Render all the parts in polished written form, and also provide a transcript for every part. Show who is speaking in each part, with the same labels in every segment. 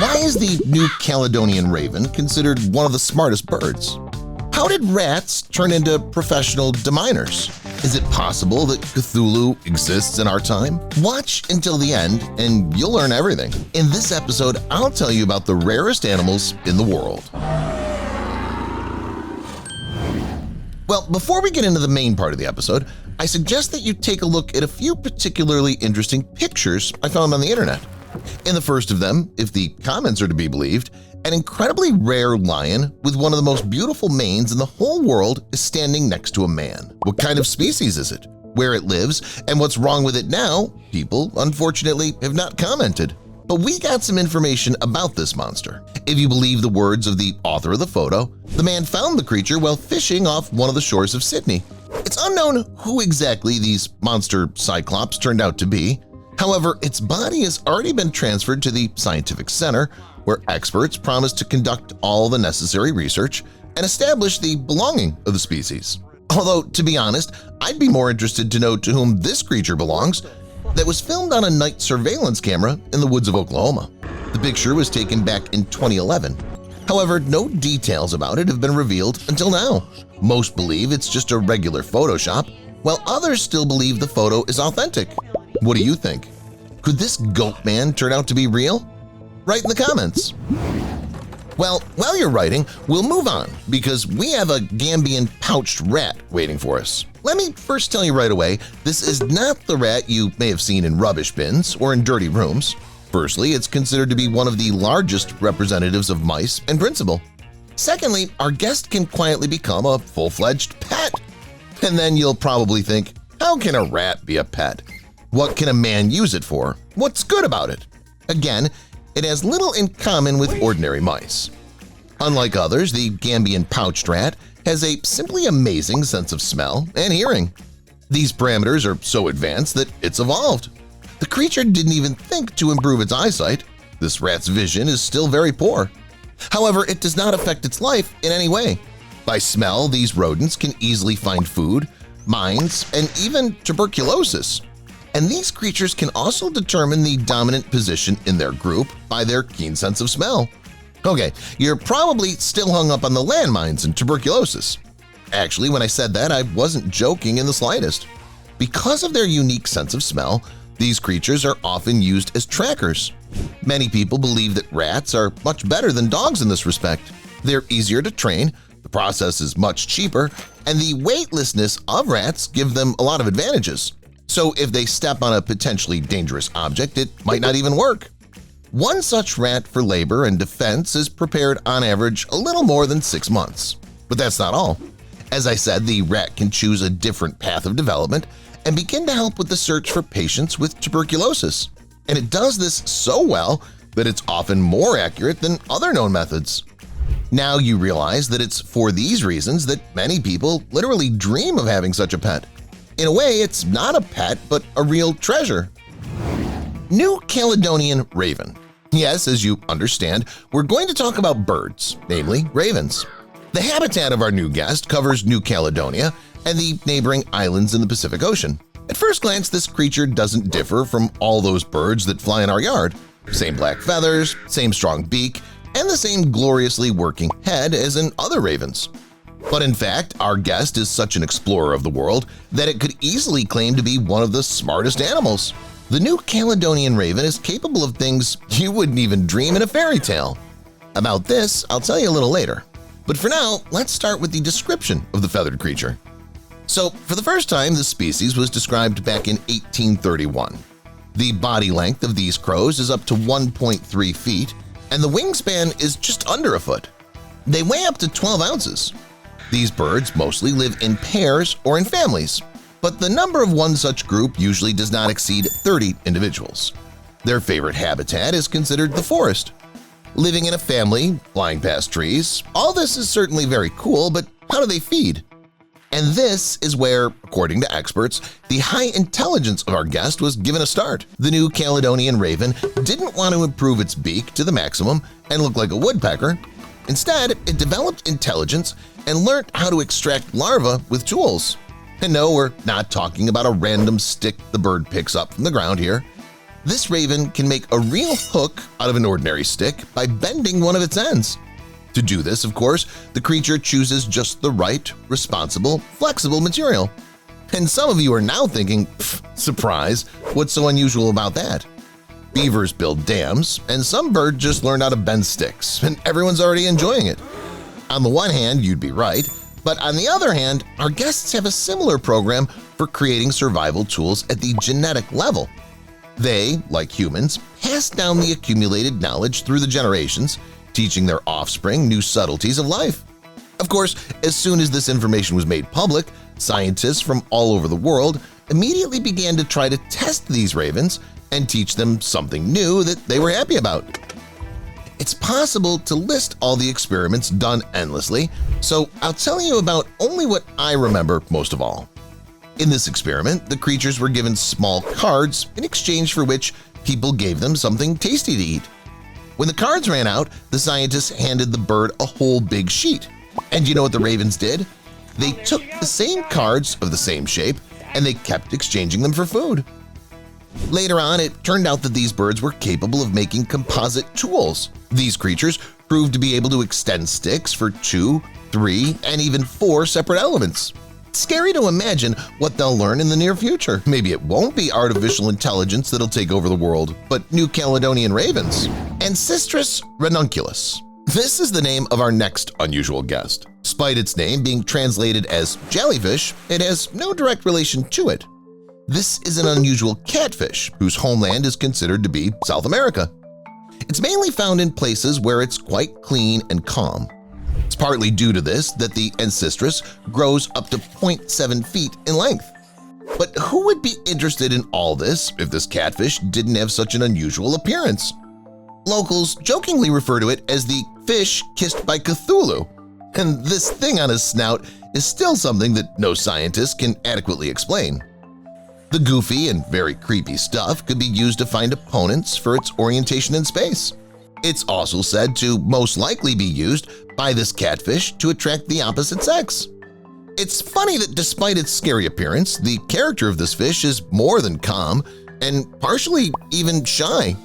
Speaker 1: Why is the New Caledonian raven considered one of the smartest birds? How did rats turn into professional deminers? Is it possible that Cthulhu exists in our time? Watch until the end and you'll learn everything. In this episode, I'll tell you about the rarest animals in the world. Well, before we get into the main part of the episode, I suggest that you take a look at a few particularly interesting pictures I found on the internet. In the first of them, if the comments are to be believed, an incredibly rare lion with one of the most beautiful manes in the whole world is standing next to a man. What kind of species is it? Where it lives? And what's wrong with it now? People, unfortunately, have not commented. But we got some information about this monster. If you believe the words of the author of the photo, the man found the creature while fishing off one of the shores of Sydney. It's unknown who exactly these monster cyclops turned out to be. However, its body has already been transferred to the scientific center, where experts promise to conduct all the necessary research and establish the belonging of the species. Although, to be honest, I'd be more interested to know to whom this creature belongs that was filmed on a night surveillance camera in the woods of Oklahoma. The picture was taken back in 2011. However, no details about it have been revealed until now. Most believe it's just a regular Photoshop, while others still believe the photo is authentic. What do you think? Could this goat man turn out to be real? Write in the comments. Well, while you're writing, we'll move on because we have a Gambian pouched rat waiting for us. Let me first tell you right away, this is not the rat you may have seen in rubbish bins or in dirty rooms. Firstly, it's considered to be one of the largest representatives of mice in principle. Secondly, our guest can quietly become a full-fledged pet. And then you'll probably think, how can a rat be a pet? What can a man use it for? What's good about it? Again, it has little in common with ordinary mice. Unlike others, the Gambian pouched rat has a simply amazing sense of smell and hearing. These parameters are so advanced that it's evolved. The creature didn't even think to improve its eyesight. This rat's vision is still very poor. However, it does not affect its life in any way. By smell, these rodents can easily find food, mines, and even tuberculosis. And these creatures can also determine the dominant position in their group by their keen sense of smell. Okay, you're probably still hung up on the landmines and tuberculosis. Actually, when I said that, I wasn't joking in the slightest. Because of their unique sense of smell, these creatures are often used as trackers. Many people believe that rats are much better than dogs in this respect. They're easier to train, the process is much cheaper, and the weightlessness of rats give them a lot of advantages. So if they step on a potentially dangerous object, it might not even work. One such rat for labor and defense is prepared on average a little more than 6 months. But that's not all. As I said, the rat can choose a different path of development and begin to help with the search for patients with tuberculosis. And it does this so well that it's often more accurate than other known methods. Now you realize that it's for these reasons that many people literally dream of having such a pet. In a way, it's not a pet, but a real treasure. New Caledonian raven. Yes, as you understand, we're going to talk about birds, namely ravens. The habitat of our new guest covers New Caledonia and the neighboring islands in the Pacific Ocean. At first glance, this creature doesn't differ from all those birds that fly in our yard. Same black feathers, same strong beak, and the same gloriously working head as in other ravens. But in fact, our guest is such an explorer of the world that it could easily claim to be one of the smartest animals. The New Caledonian raven is capable of things you wouldn't even dream in a fairy tale. About this, I'll tell you a little later. But for now, let's start with the description of the feathered creature. So, for the first time, this species was described back in 1831. The body length of these crows is up to 1.3 feet, and the wingspan is just under a foot. They weigh up to 12 ounces. These birds mostly live in pairs or in families, but the number of one such group usually does not exceed 30 individuals. Their favorite habitat is considered the forest. Living in a family, flying past trees, all this is certainly very cool, but how do they feed? And this is where, according to experts, the high intelligence of our guest was given a start. The New Caledonian raven didn't want to improve its beak to the maximum and look like a woodpecker. Instead, it developed intelligence and learned how to extract larvae with tools. And no, we're not talking about a random stick the bird picks up from the ground here. This raven can make a real hook out of an ordinary stick by bending one of its ends. To do this, of course, the creature chooses just the right, responsible, flexible material. And some of you are now thinking, surprise, what's so unusual about that? Beavers build dams, and some birds just learn how to bend sticks, and everyone's already enjoying it. On the one hand, you'd be right, but on the other hand, our guests have a similar program for creating survival tools at the genetic level. They, like humans, pass down the accumulated knowledge through the generations, teaching their offspring new subtleties of life. Of course, as soon as this information was made public, scientists from all over the world immediately began to try to test these ravens and teach them something new that they were happy about. It's possible to list all the experiments done endlessly, so I'll tell you about only what I remember most of all. In this experiment, the creatures were given small cards in exchange for which people gave them something tasty to eat. When the cards ran out, the scientists handed the bird a whole big sheet. And you know what the ravens did? They took the same cards of the same shape and they kept exchanging them for food. Later on, it turned out that these birds were capable of making composite tools. These creatures proved to be able to extend sticks for 2, 3, and even 4 separate elements. It's scary to imagine what they'll learn in the near future. Maybe it won't be artificial intelligence that'll take over the world, but New Caledonian ravens. Ancestris ranunculus. This is the name of our next unusual guest. Despite its name being translated as jellyfish, it has no direct relation to it. This is an unusual catfish whose homeland is considered to be South America. It's mainly found in places where it's quite clean and calm. It's partly due to this that the Ancestris grows up to 0.7 feet in length. But who would be interested in all this if this catfish didn't have such an unusual appearance? Locals jokingly refer to it as the fish kissed by Cthulhu, and this thing on his snout is still something that no scientist can adequately explain. The goofy and very creepy stuff could be used to find opponents for its orientation in space. It's also said to most likely be used by this catfish to attract the opposite sex. It's funny that despite its scary appearance, the character of this fish is more than calm and partially even shy.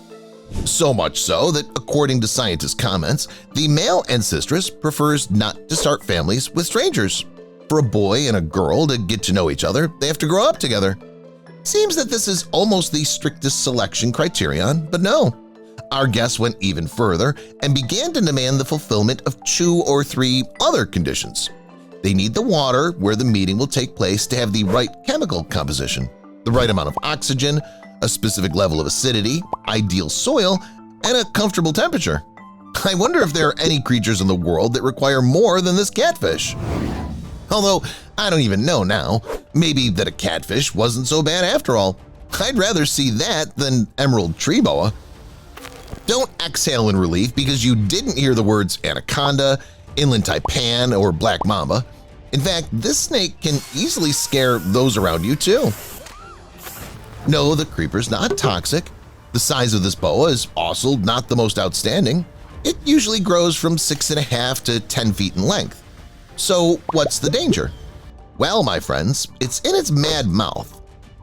Speaker 1: So much so that, according to scientists' comments, the male Ancestris prefers not to start families with strangers. For a boy and a girl to get to know each other, they have to grow up together. Seems that this is almost the strictest selection criterion, but no. Our guests went even further and began to demand the fulfillment of 2 or 3 other conditions. They need the water where the meeting will take place to have the right chemical composition, the right amount of oxygen, a specific level of acidity, ideal soil, and a comfortable temperature. I wonder if there are any creatures in the world that require more than this catfish. Although, I don't even know now. Maybe that a catfish wasn't so bad after all. I'd rather see that than emerald tree boa. Don't exhale in relief because you didn't hear the words anaconda, inland taipan, or black mamba. In fact, this snake can easily scare those around you too. No, the creeper's not toxic. The size of this boa is also not the most outstanding. It usually grows from 6.5 to 10 feet in length. So what's the danger? Well, my friends, it's in its mad mouth.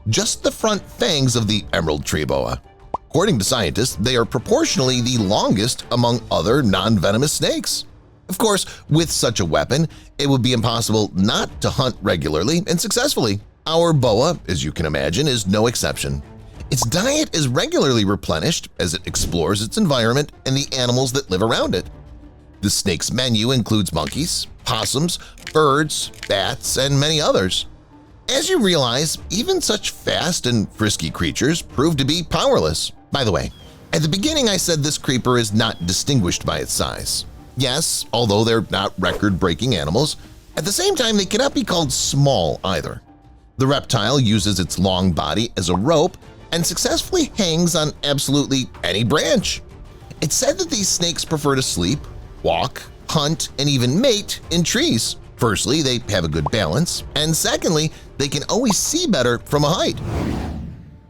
Speaker 1: Just the front fangs of the emerald tree boa. According to scientists, they are proportionally the longest among other non-venomous snakes. Of course, with such a weapon, it would be impossible not to hunt regularly and successfully. Our boa, as you can imagine, is no exception. Its diet is regularly replenished as it explores its environment and the animals that live around it. The snake's menu includes monkeys, possums, birds, bats, and many others. As you realize, even such fast and frisky creatures prove to be powerless. By the way, at the beginning I said this creeper is not distinguished by its size. Yes, although they're not record-breaking animals, at the same time they cannot be called small either. The reptile uses its long body as a rope and successfully hangs on absolutely any branch. It's said that these snakes prefer to sleep, walk, hunt, and even mate in trees. Firstly, they have a good balance, and secondly, they can always see better from a height.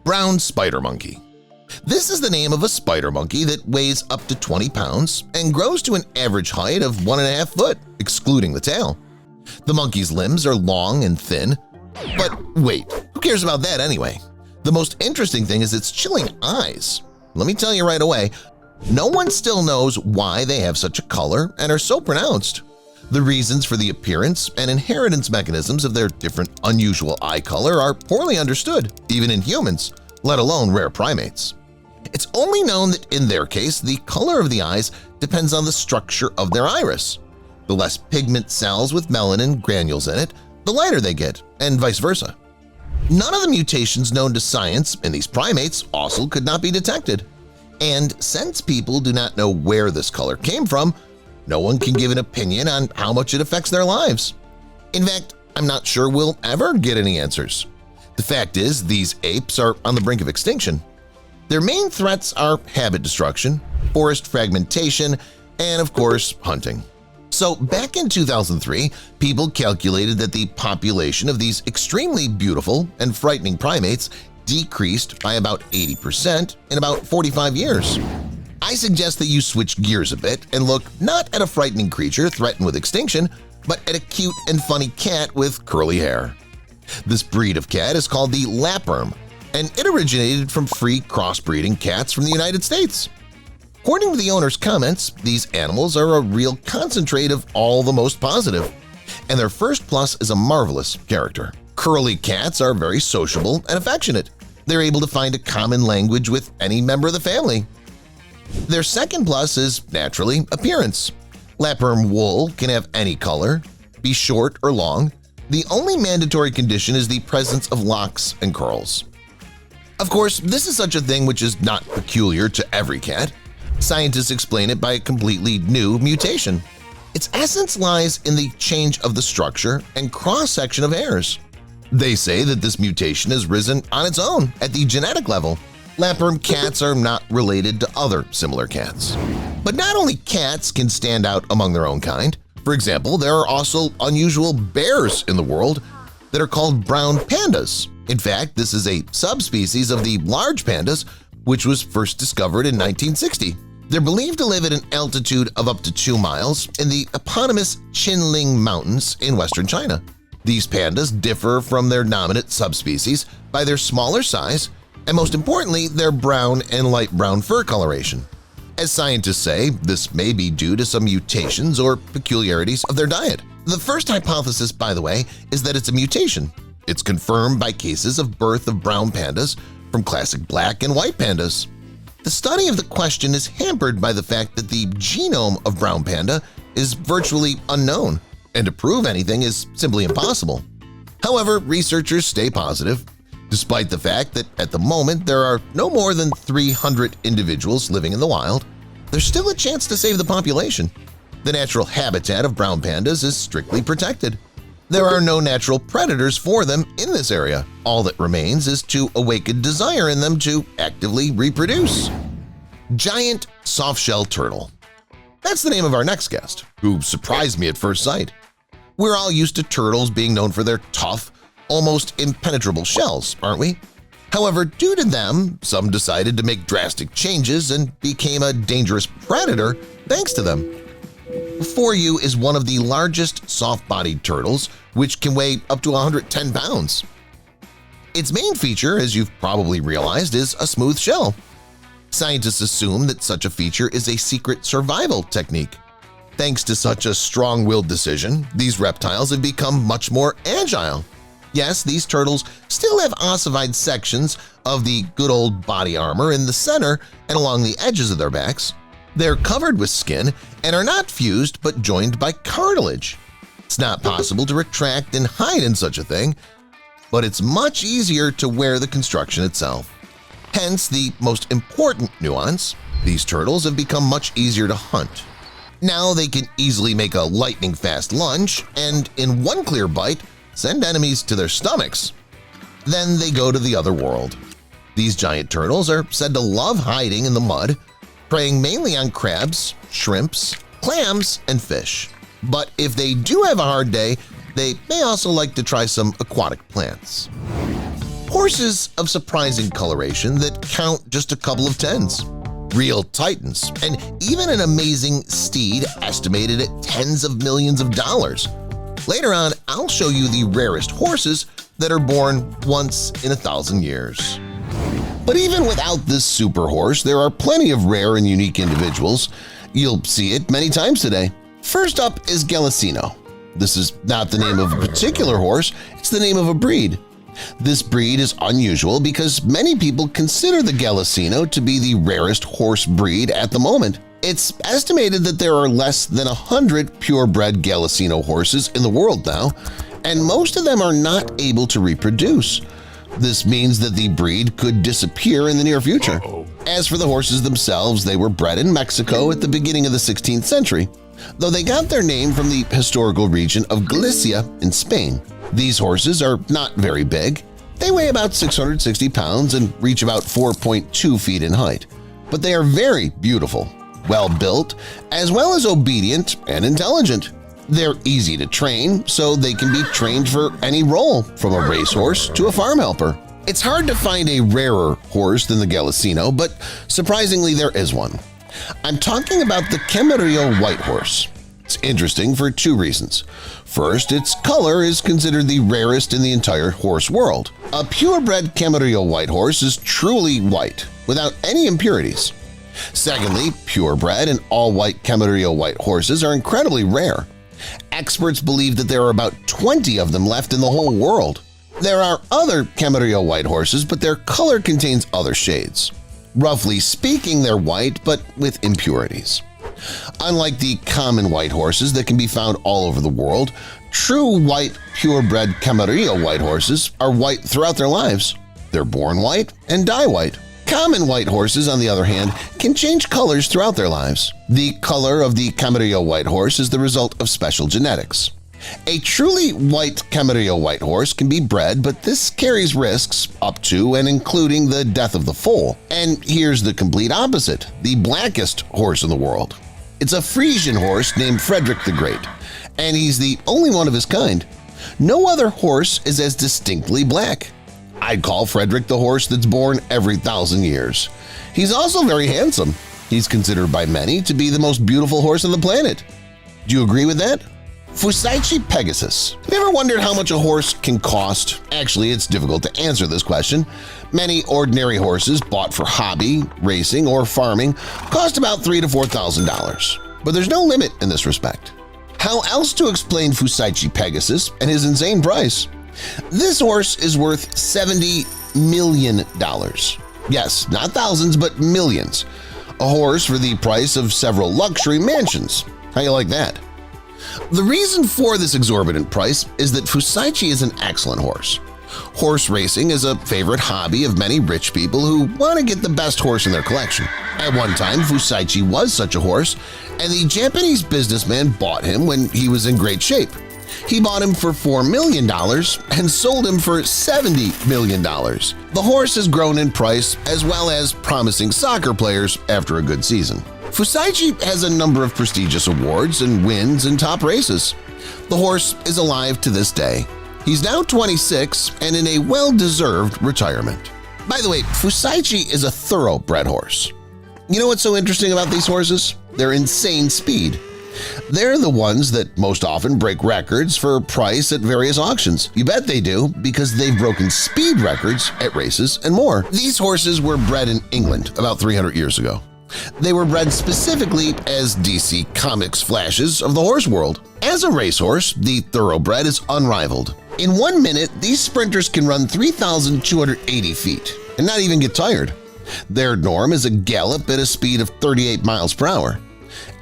Speaker 1: Brown spider monkey. This is the name of a spider monkey that weighs up to 20 pounds and grows to an average height of 1.5 foot, excluding the tail. The monkey's limbs are long and thin. But wait, who cares about that anyway? The most interesting thing is its chilling eyes. Let me tell you right away, no one still knows why they have such a color and are so pronounced. The reasons for the appearance and inheritance mechanisms of their different unusual eye color are poorly understood, even in humans, let alone rare primates. It's only known that in their case, the color of the eyes depends on the structure of their iris. The less pigment cells with melanin granules in it, the lighter they get, and vice versa. None of the mutations known to science in these primates also could not be detected. And since people do not know where this color came from, no one can give an opinion on how much it affects their lives. In fact, I'm not sure we'll ever get any answers. The fact is, these apes are on the brink of extinction. Their main threats are habitat destruction, forest fragmentation, and of course, hunting. So back in 2003, people calculated that the population of these extremely beautiful and frightening primates decreased by about 80% in about 45 years. I suggest that you switch gears a bit and look not at a frightening creature threatened with extinction, but at a cute and funny cat with curly hair. This breed of cat is called the Lapworm, and it originated from free crossbreeding cats from the United States. According to the owner's comments, these animals are a real concentrate of all the most positive, and their first plus is a marvelous character. Curly cats are very sociable and affectionate. They're able to find a common language with any member of the family. Their second plus is, naturally, appearance. Lapworm wool can have any color, be short or long. The only mandatory condition is the presence of locks and curls. Of course, this is such a thing which is not peculiar to every cat. Scientists explain it by a completely new mutation. Its essence lies in the change of the structure and cross-section of hairs. They say that this mutation has risen on its own at the genetic level. Lapworm cats are not related to other similar cats. But not only cats can stand out among their own kind. For example, there are also unusual bears in the world that are called brown pandas. In fact, this is a subspecies of the large pandas, which was first discovered in 1960. They're believed to live at an altitude of up to 2 miles in the eponymous Qinling Mountains in western China. These pandas differ from their dominant subspecies by their smaller size and, most importantly, their brown and light brown fur coloration. As scientists say, this may be due to some mutations or peculiarities of their diet. The first hypothesis, by the way, is that it's a mutation. It's confirmed by cases of birth of brown pandas from classic black and white pandas. The study of the question is hampered by the fact that the genome of brown panda is virtually unknown, and to prove anything is simply impossible. However, researchers stay positive. Despite the fact that at the moment there are no more than 300 individuals living in the wild, there's still a chance to save the population. The natural habitat of brown pandas is strictly protected. There are no natural predators for them in this area. All that remains is to awaken desire in them to actively reproduce. Giant soft-shell turtle. That's the name of our next guest, who surprised me at first sight. We're all used to turtles being known for their tough, almost impenetrable shells, aren't we? However, due to them, some decided to make drastic changes and became a dangerous predator thanks to them. Before you is one of the largest soft-bodied turtles, which can weigh up to 110 pounds. Its main feature, as you've probably realized, is a smooth shell. Scientists assume that such a feature is a secret survival technique. Thanks to such a strong-willed decision, these reptiles have become much more agile. Yes, these turtles still have ossified sections of the good old body armor in the center and along the edges of their backs. They're covered with skin and are not fused but joined by cartilage. It's not possible to retract and hide in such a thing, but it's much easier to wear the construction itself. Hence the most important nuance, these turtles have become much easier to hunt. Now they can easily make a lightning-fast lunge and, in one clear bite, send enemies to their stomachs. Then they go to the other world. These giant turtles are said to love hiding in the mud, preying mainly on crabs, shrimps, clams, and fish. But if they do have a hard day, they may also like to try some aquatic plants. Horses of surprising coloration that count just a couple of tens. Real titans, and even an amazing steed estimated at tens of millions of dollars. Later on, I'll show you the rarest horses that are born once in 1,000 years. But even without this super horse, there are plenty of rare and unique individuals. You'll see it many times today. First up is Gallicino. This is not the name of a particular horse, it's the name of a breed. This breed is unusual because many people consider the Gallicino to be the rarest horse breed at the moment. It's estimated that there are less than 100 purebred Gallicino horses in the world now, and most of them are not able to reproduce. This means that the breed could disappear in the near future. As for the horses themselves, they were bred in Mexico at the beginning of the 16th century, though they got their name from the historical region of Galicia in Spain. These horses are not very big. They weigh about 660 pounds and reach about 4.2 feet in height. But they are very beautiful, well-built, as well as obedient and intelligent. They're easy to train, so they can be trained for any role, from a racehorse to a farm helper. It's hard to find a rarer horse than the Gallicino, but surprisingly there is one. I'm talking about the Camarillo white horse. It's interesting for two reasons. First, its color is considered the rarest in the entire horse world. A purebred Camarillo white horse is truly white, without any impurities. Secondly, purebred and all-white Camarillo white horses are incredibly rare. Experts believe that there are about 20 of them left in the whole world. There are other Camarillo white horses, but their color contains other shades. Roughly speaking, they're white, but with impurities. Unlike the common white horses that can be found all over the world, true white, purebred Camarillo white horses are white throughout their lives. They're born white and die white. Common white horses, on the other hand, can change colors throughout their lives. The color of the Camarillo white horse is the result of special genetics. A truly white Camarillo white horse can be bred, but this carries risks up to and including the death of the foal. And here's the complete opposite, the blackest horse in the world. It's a Frisian horse named Frederick the Great, and he's the only one of his kind. No other horse is as distinctly black. I'd call Frederick the horse that's born every 1,000 years. He's also very handsome. He's considered by many to be the most beautiful horse on the planet. Do you agree with that? Fusaichi Pegasus. Have you ever wondered how much a horse can cost? Actually, it's difficult to answer this question. Many ordinary horses bought for hobby, racing, or farming cost about $3,000 to $4,000. But there's no limit in this respect. How else to explain Fusaichi Pegasus and his insane price? This horse is worth $70 million. Yes, not thousands, but millions. A horse for the price of several luxury mansions. How you like that? The reason for this exorbitant price is that Fusaichi is an excellent horse. Horse racing is a favorite hobby of many rich people who want to get the best horse in their collection. At one time, Fusaichi was such a horse, and the Japanese businessman bought him when he was in great shape. He bought him for $4 million and sold him for $70 million. The horse has grown in price as well as promising soccer players after a good season. Fusaichi has a number of prestigious awards and wins in top races. The horse is alive to this day. He's now 26 and in a well-deserved retirement. By the way, Fusaichi is a thoroughbred horse. You know what's so interesting about these horses? Their insane speed. They're the ones that most often break records for price at various auctions. You bet they do, because they've broken speed records at races and more. These horses were bred in England about 300 years ago. They were bred specifically as DC Comics flashes of the horse world. As a racehorse, the thoroughbred is unrivaled. In 1 minute, these sprinters can run 3,280 feet and not even get tired. Their norm is a gallop at a speed of 38 miles per hour.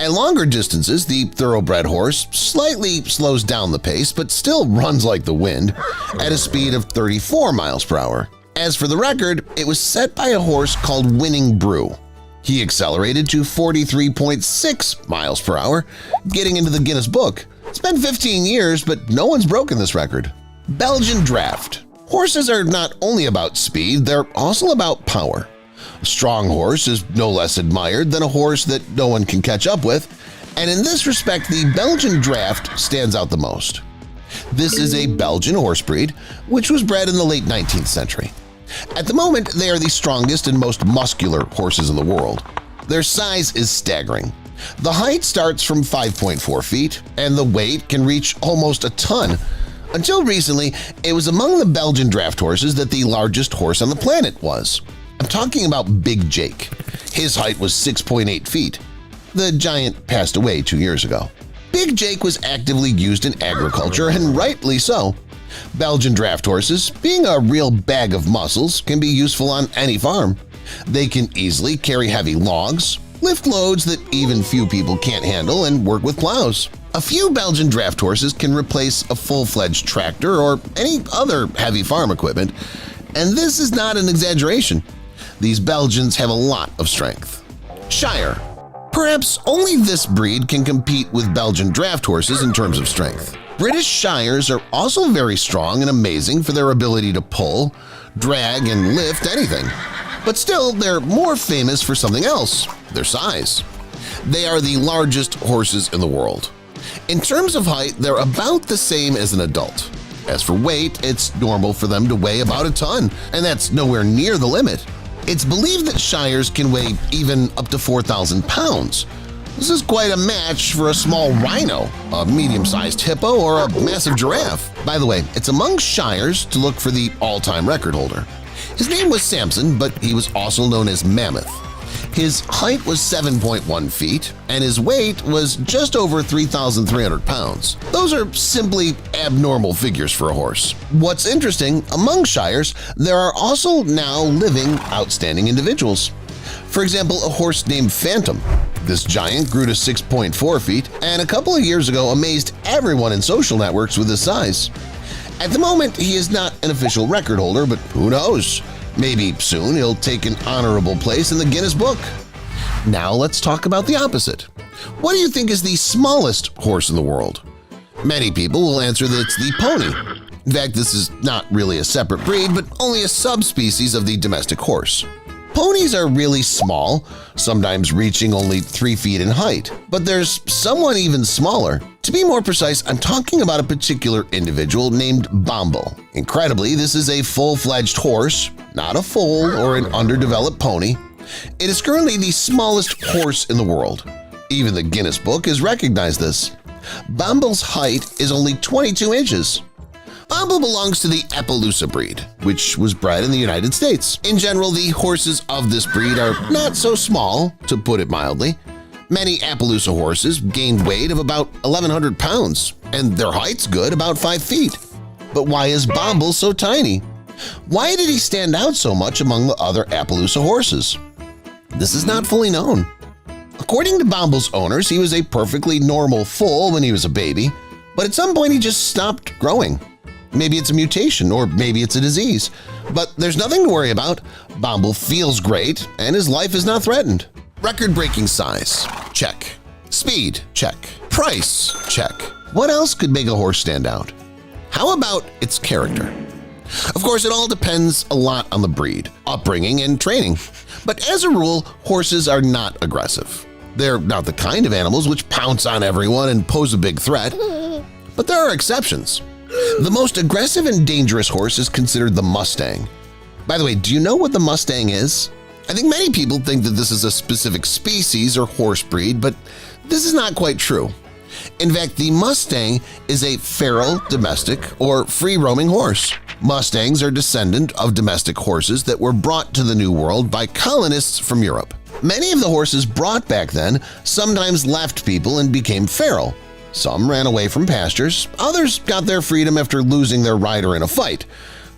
Speaker 1: At longer distances, the thoroughbred horse slightly slows down the pace but still runs like the wind at a speed of 34 miles per hour. As for the record, it was set by a horse called Winning Brew. He accelerated to 43.6 miles per hour, getting into the Guinness Book. It's been 15 years, but no one's broken this record. Belgian Draft. Horses are not only about speed, they're also about power. A strong horse is no less admired than a horse that no one can catch up with, and in this respect, the Belgian Draft stands out the most. This is a Belgian horse breed, which was bred in the late 19th century. At the moment, they are the strongest and most muscular horses in the world. Their size is staggering. The height starts from 5.4 feet, and the weight can reach almost a ton. Until recently, it was among the Belgian draft horses that the largest horse on the planet was. I'm talking about Big Jake. His height was 6.8 feet. The giant passed away 2 years ago. Big Jake was actively used in agriculture, and rightly so. Belgian draft horses, being a real bag of muscles, can be useful on any farm. They can easily carry heavy logs, lift loads that even few people can't handle, and work with plows. A few Belgian draft horses can replace a full-fledged tractor or any other heavy farm equipment, and this is not an exaggeration. These Belgians have a lot of strength. Shire. Perhaps only this breed can compete with Belgian draft horses in terms of strength. British Shires are also very strong and amazing for their ability to pull, drag, and lift anything. But still, they're more famous for something else – their size. They are the largest horses in the world. In terms of height, they're about the same as an adult. As for weight, it's normal for them to weigh about a ton, and that's nowhere near the limit. It's believed that Shires can weigh even up to 4,000 pounds. This is quite a match for a small rhino, a medium-sized hippo, or a massive giraffe. By the way, it's among Shires to look for the all-time record holder. His name was Samson, but he was also known as Mammoth. His height was 7.1 feet, and his weight was just over 3,300 pounds. Those are simply abnormal figures for a horse. What's interesting, among Shires, there are also now living outstanding individuals. For example, a horse named Phantom. This giant grew to 6.4 feet and a couple of years ago amazed everyone in social networks with his size. At the moment, he is not an official record holder, but who knows? Maybe soon he'll take an honorable place in the Guinness Book. Now let's talk about the opposite. What do you think is the smallest horse in the world? Many people will answer that it's the pony. In fact, this is not really a separate breed, but only a subspecies of the domestic horse. Ponies are really small, sometimes reaching only 3 feet in height, but there's someone even smaller. To be more precise, I'm talking about a particular individual named Bomble. Incredibly, this is a full-fledged horse, not a foal or an underdeveloped pony. It is currently the smallest horse in the world. Even the Guinness Book has recognized this. Bomble's height is only 22 inches. Bomble belongs to the Appaloosa breed, which was bred in the United States. In general, the horses of this breed are not so small, to put it mildly. Many Appaloosa horses gain weight of about 1,100 pounds, and their height's good, about 5 feet. But why is Bomble so tiny? Why did he stand out so much among the other Appaloosa horses? This is not fully known. According to Bomble's owners, he was a perfectly normal foal when he was a baby, but at some point he just stopped growing. Maybe it's a mutation, or maybe it's a disease. But there's nothing to worry about. Bomble feels great, and his life is not threatened. Record-breaking size? Check. Speed? Check. Price? Check. What else could make a horse stand out? How about its character? Of course, it all depends a lot on the breed, upbringing, and training. But as a rule, horses are not aggressive. They're not the kind of animals which pounce on everyone and pose a big threat. But there are exceptions. The most aggressive and dangerous horse is considered the Mustang. By the way, do you know what the Mustang is? I think many people think that this is a specific species or horse breed, but this is not quite true. In fact, the Mustang is a feral, domestic, or free-roaming horse. Mustangs are descendant of domestic horses that were brought to the New World by colonists from Europe. Many of the horses brought back then sometimes left people and became feral. Some ran away from pastures, others got their freedom after losing their rider in a fight.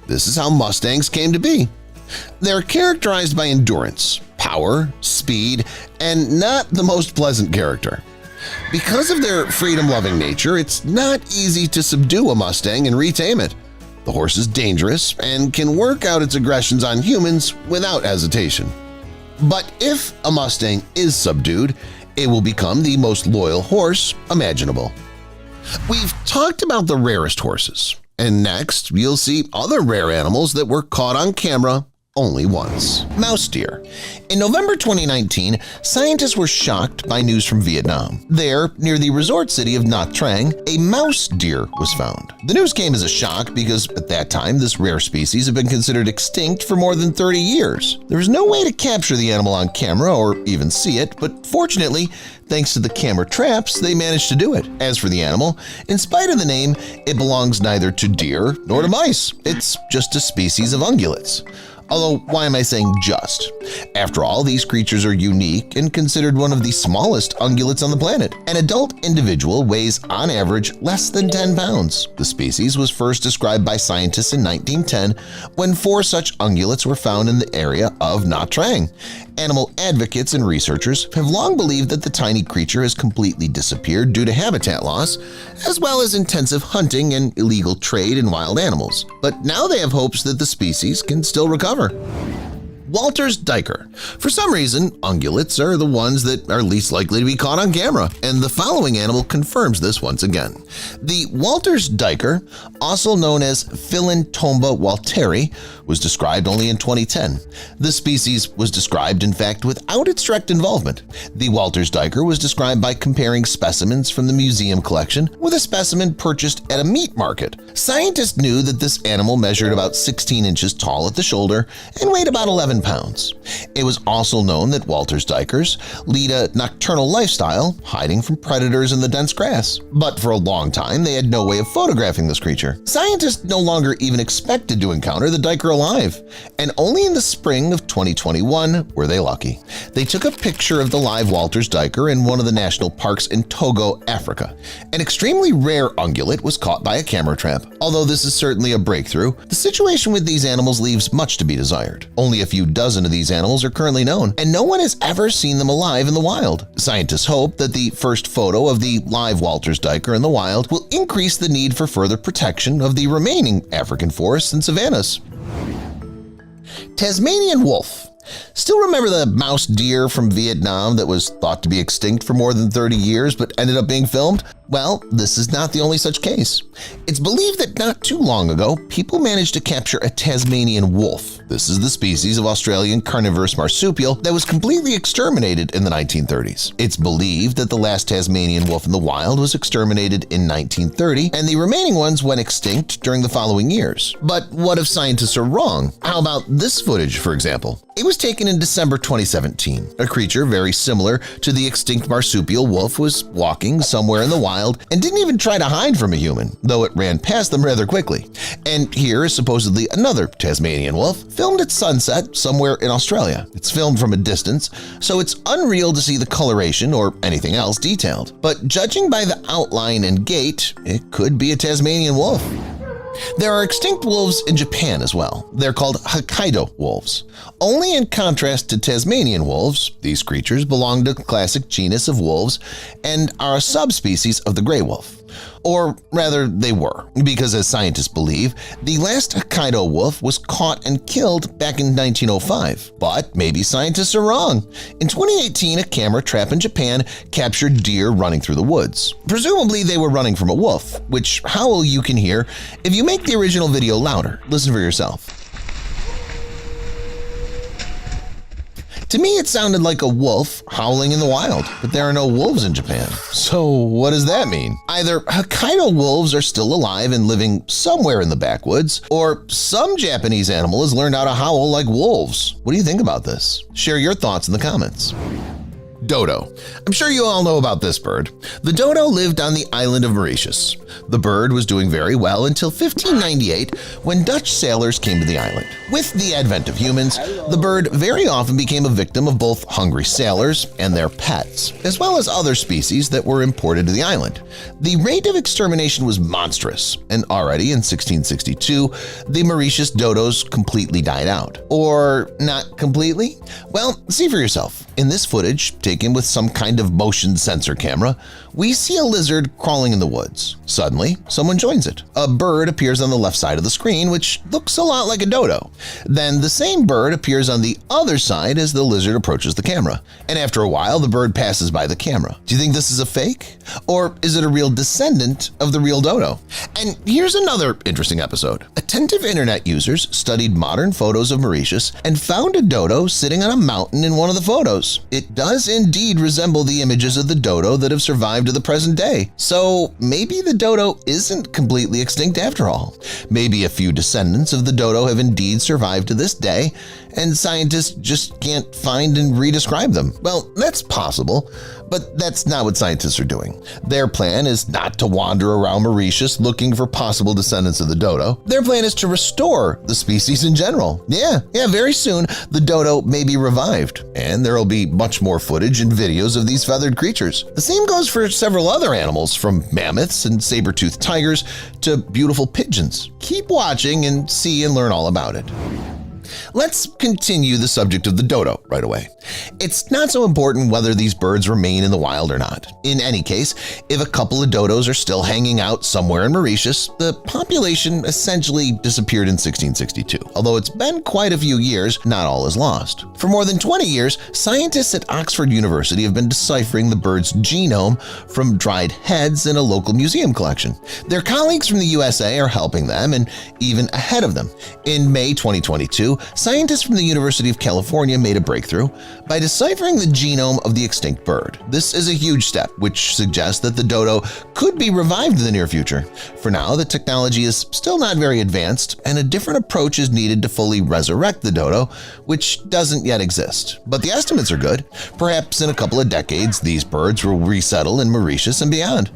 Speaker 1: This is how Mustangs came to be. They're characterized by endurance, power, speed, and not the most pleasant character. Because of their freedom-loving nature, it's not easy to subdue a Mustang and retame it. The horse is dangerous and can work out its aggressions on humans without hesitation. But if a Mustang is subdued, it will become the most loyal horse imaginable. We've talked about the rarest horses, and next you'll see other rare animals that were caught on camera only once. Mouse deer. In November 2019, scientists were shocked by news from Vietnam. There, near the resort city of Nha Trang, a mouse deer was found. The news came as a shock because at that time this rare species had been considered extinct for more than 30 years. There was no way to capture the animal on camera or even see it, but fortunately, thanks to the camera traps, they managed to do it. As for the animal, in spite of the name, it belongs neither to deer nor to mice. It's just a species of ungulates. Although, why am I saying just? After all, these creatures are unique and considered one of the smallest ungulates on the planet. An adult individual weighs, on average, less than 10 pounds. The species was first described by scientists in 1910 when 4 such ungulates were found in the area of Nha Trang. Animal advocates and researchers have long believed that the tiny creature has completely disappeared due to habitat loss, as well as intensive hunting and illegal trade in wild animals. But now they have hopes that the species can still recover. Walter's duiker. For some reason, ungulates are the ones that are least likely to be caught on camera, and the following animal confirms this once again. The Walter's duiker, also known as Philentomba walteri, was described only in 2010. The species was described, in fact, without its direct involvement. The Walter's duiker was described by comparing specimens from the museum collection with a specimen purchased at a meat market. Scientists knew that this animal measured about 16 inches tall at the shoulder and weighed about 11 pounds. It was also known that Walter's duikers lead a nocturnal lifestyle, hiding from predators in the dense grass. But for a long time, they had no way of photographing this creature. Scientists no longer even expected to encounter the duiker alive, and only in the spring of 2021 were they lucky. They took a picture of the live Walter's duiker in one of the national parks in Togo, Africa. An extremely rare ungulate was caught by a camera trap. Although this is certainly a breakthrough, the situation with these animals leaves much to be desired. Only a few dozen of these animals are currently known, and no one has ever seen them alive in the wild. Scientists hope that the first photo of the live Walter's duiker in the wild will increase the need for further protection of the remaining African forests and savannas. Tasmanian wolf. Still remember the mouse deer from Vietnam that was thought to be extinct for more than 30 years but ended up being filmed? Well, this is not the only such case. It's believed that not too long ago, people managed to capture a Tasmanian wolf. This is the species of Australian carnivorous marsupial that was completely exterminated in the 1930s. It's believed that the last Tasmanian wolf in the wild was exterminated in 1930, and the remaining ones went extinct during the following years. But what if scientists are wrong? How about this footage, for example? It was taken in December 2017. A creature very similar to the extinct marsupial wolf was walking somewhere in the wild and didn't even try to hide from a human, though it ran past them rather quickly. And here is supposedly another Tasmanian wolf filmed at sunset somewhere in Australia. It's filmed from a distance, so it's unreal to see the coloration or anything else detailed. But judging by the outline and gait, it could be a Tasmanian wolf. There are extinct wolves in Japan as well. They're called Hokkaido wolves. Only in contrast to Tasmanian wolves, these creatures belong to the classic genus of wolves and are a subspecies of the gray wolf. Or rather, they were, because as scientists believe, the last Hokkaido wolf was caught and killed back in 1905. But maybe scientists are wrong. In 2018, a camera trap in Japan captured deer running through the woods. Presumably, they were running from a wolf, which howl you can hear if you make the original video louder. Listen for yourself. To me, it sounded like a wolf howling in the wild, but there are no wolves in Japan. So what does that mean? Either Hokkaido wolves are still alive and living somewhere in the backwoods, or some Japanese animal has learned how to howl like wolves. What do you think about this? Share your thoughts in the comments. Dodo. I'm sure you all know about this bird. The dodo lived on the island of Mauritius. The bird was doing very well until 1598 when Dutch sailors came to the island. With the advent of humans, the bird very often became a victim of both hungry sailors and their pets, as well as other species that were imported to the island. The rate of extermination was monstrous, and already in 1662, the Mauritius dodos completely died out. Or not completely? Well, see for yourself. In this footage, taken with some kind of motion sensor camera, we see a lizard crawling in the woods. Suddenly, someone joins it. A bird appears on the left side of the screen, which looks a lot like a dodo. Then the same bird appears on the other side as the lizard approaches the camera. And after a while, the bird passes by the camera. Do you think this is a fake? Or is it a real descendant of the real dodo? And here's another interesting episode. Attentive internet users studied modern photos of Mauritius and found a dodo sitting on a mountain in one of the photos. It does indeed resemble the images of the dodo that have survived to the present day. So maybe the dodo isn't completely extinct after all. Maybe a few descendants of the dodo have indeed survived to this day, and scientists just can't find and redescribe them. Well, that's possible, but that's not what scientists are doing. Their plan is not to wander around Mauritius looking for possible descendants of the dodo. Their plan is to restore the species in general. Yeah, very soon the dodo may be revived, and there will be much more footage and videos of these feathered creatures. The same goes for several other animals, from mammoths and saber-toothed tigers to beautiful pigeons. Keep watching and see and learn all about it. Let's continue the subject of the dodo right away. It's not so important whether these birds remain in the wild or not. In any case, if a couple of dodos are still hanging out somewhere in Mauritius, the population essentially disappeared in 1662. Although it's been quite a few years, not all is lost. For more than 20 years, scientists at Oxford University have been deciphering the bird's genome from dried heads in a local museum collection. Their colleagues from the USA are helping them and even ahead of them. In May 2022, scientists from the University of California made a breakthrough by deciphering the genome of the extinct bird. This is a huge step, which suggests that the dodo could be revived in the near future. For now, the technology is still not very advanced, and a different approach is needed to fully resurrect the dodo, which doesn't yet exist. But the estimates are good. Perhaps in a couple of decades, these birds will resettle in Mauritius and beyond.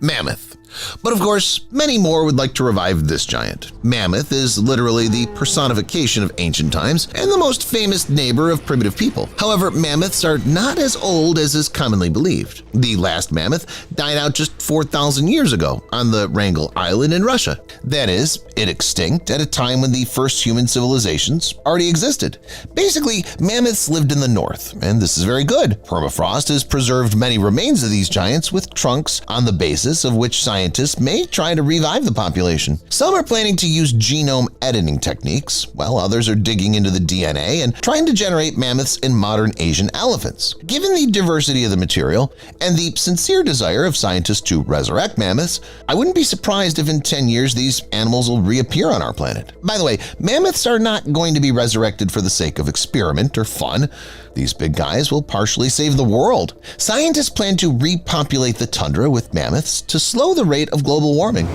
Speaker 1: Mammoth. But of course, many more would like to revive this giant. Mammoth is literally the personification of ancient times and the most famous neighbor of primitive people. However, mammoths are not as old as is commonly believed. The last mammoth died out just 4,000 years ago on the Wrangel Island in Russia. That is, it extinct at a time when the first human civilizations already existed. Basically, mammoths lived in the north, and this is very good. Permafrost has preserved many remains of these giants with trunks on the basis of which scientists may try to revive the population. Some are planning to use genome editing techniques, while others are digging into the DNA and trying to generate mammoths in modern Asian elephants. Given the diversity of the material and the sincere desire of scientists to resurrect mammoths, I wouldn't be surprised if in 10 years these animals will reappear on our planet. By the way, mammoths are not going to be resurrected for the sake of experiment or fun. These big guys will partially save the world. Scientists plan to repopulate the tundra with mammoths to slow the rate of global warming.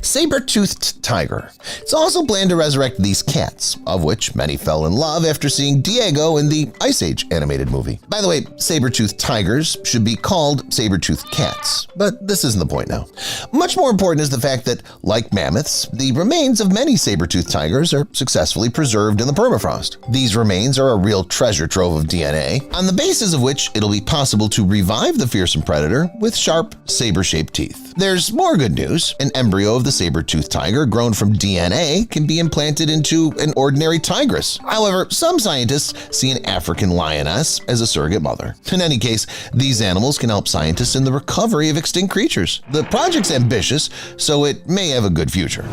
Speaker 1: Saber-toothed tiger. It's also planned to resurrect these cats, of which many fell in love after seeing Diego in the Ice Age animated movie. By the way, saber-toothed tigers should be called saber-toothed cats, but this isn't the point now. Much more important is the fact that, like mammoths, the remains of many saber-toothed tigers are successfully preserved in the permafrost. These remains are a real treasure trove of DNA, on the basis of which it'll be possible to revive the fearsome predator with sharp, saber-shaped teeth. There's more good news. An embryo of the saber-toothed tiger grown from DNA can be implanted into an ordinary tigress. However, some scientists see an African lioness as a surrogate mother. In any case, these animals can help scientists in the recovery of extinct creatures. The project's ambitious, so it may have a good future.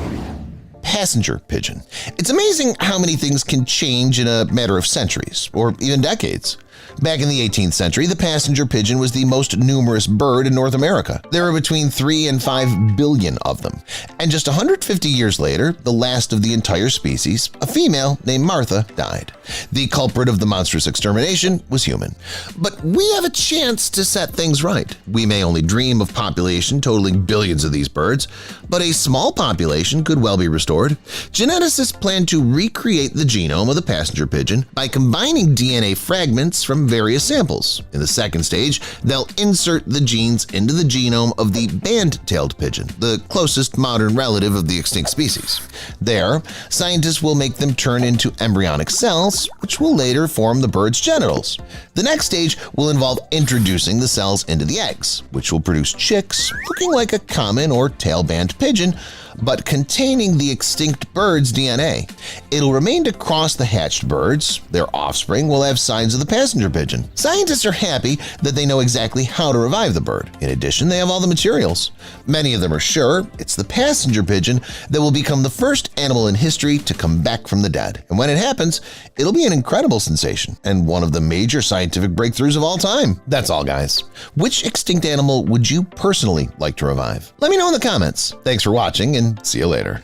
Speaker 1: Passenger pigeon. It's amazing how many things can change in a matter of centuries, or even decades. Back in the 18th century, the passenger pigeon was the most numerous bird in North America. There were between 3 and 5 billion of them. And just 150 years later, the last of the entire species, a female named Martha, died. The culprit of the monstrous extermination was human. But we have a chance to set things right. We may only dream of population totaling billions of these birds, but a small population could well be restored. Geneticists plan to recreate the genome of the passenger pigeon by combining DNA fragments from various samples. In the second stage, they'll insert the genes into the genome of the band-tailed pigeon, the closest modern relative of the extinct species. There, scientists will make them turn into embryonic cells, which will later form the bird's genitals. The next stage will involve introducing the cells into the eggs, which will produce chicks looking like a common or tail-band pigeon, but containing the extinct bird's DNA. It'll remain to cross the hatched birds. Their offspring will have signs of the passenger pigeon. Scientists are happy that they know exactly how to revive the bird. In addition, they have all the materials. Many of them are sure it's the passenger pigeon that will become the first animal in history to come back from the dead. And when it happens, it'll be an incredible sensation and one of the major scientific breakthroughs of all time. That's all, guys. Which extinct animal would you personally like to revive? Let me know in the comments. Thanks for watching, and see you later.